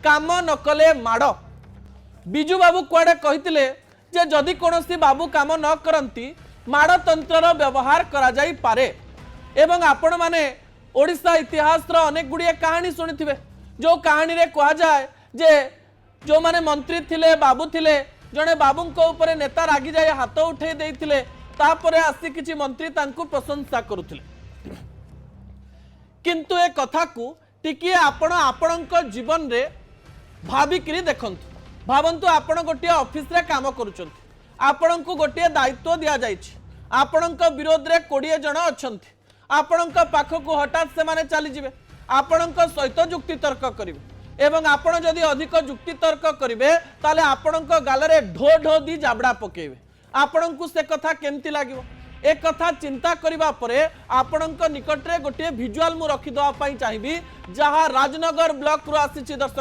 काम न कले माड़ बिजू बाबू कुआडे कहितिले जे जदि कोनोसी बाबू काम न करंती माड़ तंत्र व्यवहार करा जाई पारे। एवं आपण माने ओडिशा इतिहास रो अनेक गुड़िए कहानी शुणिथिबे जो कहानी रे कहा जाए जे जो माने मंत्री थिले बाबू थिले जड़े बाबूंको ऊपर नेता रागी जाए हाथ उठे देइथिले तापरे आसी किछि मंत्री तांकु प्रशंसा करुथिले। किंतु ए कथा को टिकिए आपण आपणक जीवन रे भाबिकिरी देखंतु भावंतु आपण गोटे ऑफिस रे काम करूचंती आपणक गोटे दायित्व दिया जाइछि आपणक विरोध रे 20 जण अछंती आपणक पाखकु हठात से माने चली जिवे आपणक सहित जुक्ति तर्क करिवे एवं आपण जदि अधिक जुक्ति तर्क करिवे ताले आपणक गालरे ढो ढो दी जाबड़ा पकेइबे आपणकु से कथा केमती लागिवो ए कथा चिंता करिबा परे आपणक निकट रे गोटे विजुअल मु रखि दवा पई चाहिबी जहा राजनगर ब्लॉक रु आसीछि दर्शक।